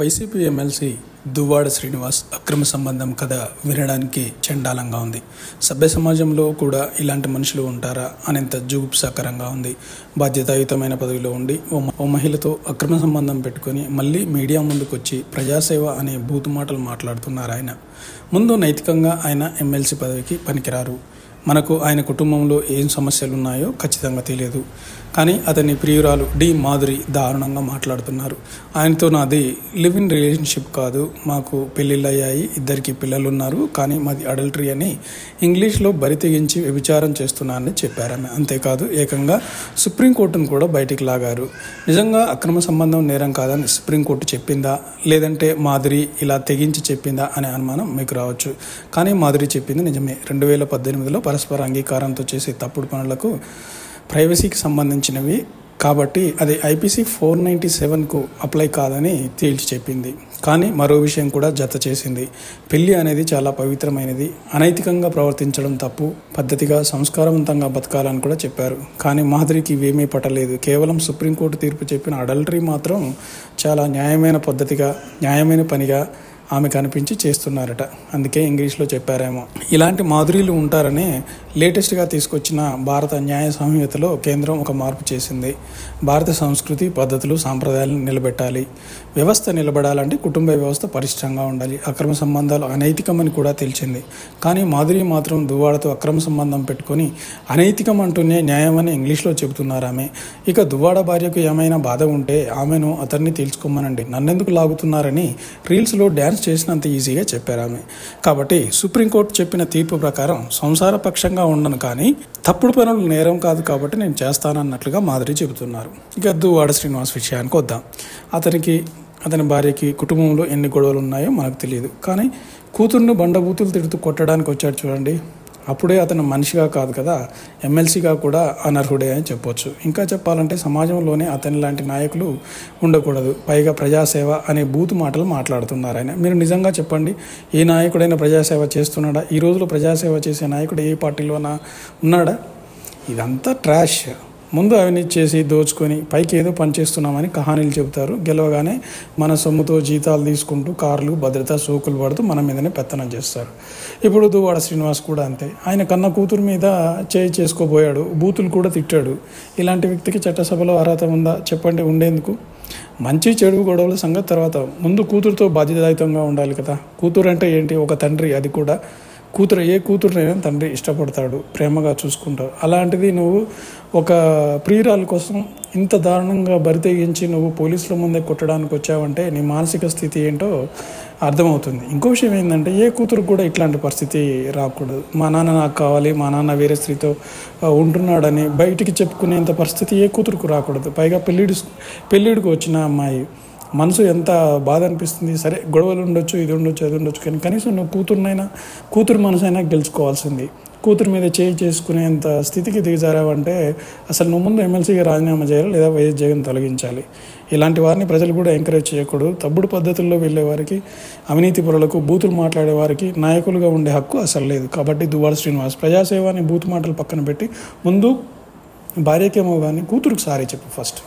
YCP MLC Duvvada Srinivas అక్రమ సంబంధం కథ వినడానికి చండాలంగా ఉంది. సభ్య సమాజంలో కూడా ఇలాంటి మనుషులు ఉంటారా అనేంత జుగుప్సాకరంగా ఉంది. బాధ్యతాయుతమైన పదవిలో ఉండి ఓ మహిళతో అక్రమ సంబంధం పెట్టుకొని మళ్ళీ మీడియా ముందుకొచ్చి ప్రజాసేవ అనే బూతు మాటలు మాట్లాడుతున్నారు. ఆయన ముందు నైతికంగా ఆయన ఎమ్మెల్సీ పదవికి పనికిరారు. మనకు ఆయన కుటుంబంలో ఏం సమస్యలు ఉన్నాయో ఖచ్చితంగా తెలియదు. కానీ అతని ప్రియురాలు డి మాధురి దారుణంగా మాట్లాడుతున్నారు. ఆయనతో నాది లివ్ ఇన్ రిలేషన్షిప్ కాదు, మాకు పెళ్ళిళ్ళు అయ్యాయి, 2 పిల్లలు ఉన్నారు, కానీ మాది అడల్టరీ అని ఇంగ్లీష్లో బరి తెగించి వ్యభిచారం చేస్తున్నానని చెప్పారామె. అంతేకాదు ఏకంగా సుప్రీంకోర్టును కూడా బయటికి లాగారు. నిజంగా అక్రమ సంబంధం నేరం కాదని సుప్రీంకోర్టు చెప్పిందా, లేదంటే మాధురి ఇలా తెగించి చెప్పిందా అనే అనుమానం మీకు రావచ్చు. కానీ మాధురి చెప్పింది నిజమే. 2018లో పరస్పర అంగీకారంతో చేసే తప్పుడు పనులకు ప్రైవసీకి సంబంధించినవి కాబట్టి అది ఐపీసీ 497కు అప్లై కాదని తేల్చి చెప్పింది. కానీ మరో విషయం కూడా జత చేసింది. పెళ్లి అనేది చాలా పవిత్రమైనది, అనైతికంగా ప్రవర్తించడం తప్పు, పద్ధతిగా సంస్కారవంతంగా బతకాలని కూడా చెప్పారు. కానీ మాధురికి ఇవేమీ పట్టలేదు. కేవలం సుప్రీంకోర్టు తీర్పు చెప్పిన అడల్టరీ మాత్రం చాలా న్యాయమైన పద్ధతిగా, న్యాయమైన పనిగా ఆమె కనిపించి చేస్తున్నారట. అందుకే ఇంగ్లీష్లో చెప్పారేమో. ఇలాంటి మాధురీలు ఉంటారని లేటెస్ట్గా తీసుకొచ్చిన భారత న్యాయ సంహితలో కేంద్రం ఒక మార్పు చేసింది. భారత సంస్కృతి, పద్ధతులు, సాంప్రదాయాలను నిలబెట్టాలి. వ్యవస్థ నిలబడాలంటే కుటుంబ వ్యవస్థ పరిష్టంగా ఉండాలి. అక్రమ సంబంధాలు అనైతికమని కూడా తెలిసింది. కానీ మాధురి మాత్రం దువ్వాడతో అక్రమ సంబంధం పెట్టుకొని అనైతికం అంటూనే న్యాయమని ఇంగ్లీష్లో చెబుతున్నారు ఆమె. ఇక దువ్వాడ భార్యకు ఏమైనా బాధ ఉంటే ఆమెను అతన్ని తేల్చుకోమనండి, నన్నెందుకు లాగుతున్నారని రీల్స్లో డ్యాన్స్ చేసినంత ఈజీగా చెప్పారు ఆమె. కాబట్టి సుప్రీంకోర్టు చెప్పిన తీర్పు ప్రకారం సంసార పక్షంగా ఉండను, కానీ తప్పుడు పనులు నేరం కాదు కాబట్టి నేను చేస్తానన్నట్లుగా మాధురి చెబుతున్నారు. ఇక దువ్వాడ శ్రీనివాస్ విషయానికి వద్దాం. అతని భార్యకి కుటుంబంలో ఎన్ని గొడవలు ఉన్నాయో మనకు తెలియదు. కానీ కూతుర్ను బండబూతులు తిడుతూ కొట్టడానికి వచ్చాడు చూడండి, అప్పుడే అతను మనిషిగా కాదు కదా, ఎమ్మెల్సీగా కూడా అనర్హుడే అని చెప్పొచ్చు. ఇంకా చెప్పాలంటే సమాజంలోనే అతని లాంటి నాయకులు ఉండకూడదు. పైగా ప్రజాసేవ అనే బూతు మాటలు మాట్లాడుతున్నారు ఆయన. మీరు నిజంగా చెప్పండి, ఏ నాయకుడైనా ప్రజాసేవ చేస్తున్నాడా? ఈ రోజులో ప్రజాసేవ చేసే నాయకుడు ఏ పార్టీలోనా ఉన్నాడా? ఇదంతా ట్రాష్. ముందు అవినీతి చేసి దోచుకొని పైకి ఏదో పని చేస్తున్నామని కహానీలు చెబుతారు. గెలవగానే మన సొమ్ముతో జీతాలు తీసుకుంటూ కార్లు, భద్రతా సోకులు పడుతూ మన మీదనే పెత్తనం చేస్తారు. ఇప్పుడు దువ్వాడ శ్రీనివాస్ కూడా అంతే. ఆయన కన్న కూతురు మీద చేసుకోబోయాడు, బూతులు కూడా తిట్టాడు. ఇలాంటి వ్యక్తికి చట్టసభలో అర్హత ఉందా చెప్పండి? ఉండేందుకు. మంచి చెడు గొడవల సంగతి తర్వాత, ముందు కూతురుతో బాధ్యతాయుతంగా ఉండాలి కదా. కూతురు అంటే ఏంటి? ఒక తండ్రి. అది కూడా కూతురు, ఏ కూతురునైనా తండ్రి ఇష్టపడతాడు, ప్రేమగా చూసుకుంటాడు. అలాంటిది నువ్వు ఒక ప్రియురాల కోసం ఇంత దారుణంగా బరితెగించి నువ్వు పోలీసుల ముందే కొట్టడానికి వచ్చావంటే నీ మానసిక స్థితి ఏంటో అర్థమవుతుంది. ఇంకో విషయం ఏంటంటే, ఏ కూతురు కూడా ఇట్లాంటి పరిస్థితి రాకూడదు. మా నాన్న నాకు కావాలి, మా నాన్న వేరే స్త్రీతో ఉంటున్నాడని బయటికి చెప్పుకునేంత పరిస్థితి ఏ కూతురుకు రాకూడదు. పైగా పెళ్ళిడికి వచ్చిన అమ్మాయి మనసు ఎంత బాధ అనిపిస్తుంది. సరే, గొడవలు ఉండొచ్చు, ఇది ఉండొచ్చు, అది ఉండొచ్చు, కానీ కనీసం నువ్వు కూతురు మనసు అయినా గెలుచుకోవాల్సింది. కూతురు మీద చేసుకునేంత స్థితికి దిగజారావంటే అసలు నువ్వు ముందు ఎమ్మెల్సీగా రాజీనామా చేయాలి, లేదా వైఎస్ జగన్ తొలగించాలి. ఇలాంటి వారిని ప్రజలు కూడా ఎంకరేజ్ చేయకూడదు. తప్పుడు పద్ధతుల్లో వెళ్ళే వారికి, అవినీతి పరులకు, బూతులు మాట్లాడే వారికి నాయకులుగా ఉండే హక్కు అసలు లేదు. కాబట్టి దువ్వాడ శ్రీనివాస్ ప్రజాసేవ అని బూతు మాటలు పక్కన పెట్టి ముందు భార్యకేమో కానీ కూతురుకు సారీ చెప్పు ఫస్ట్.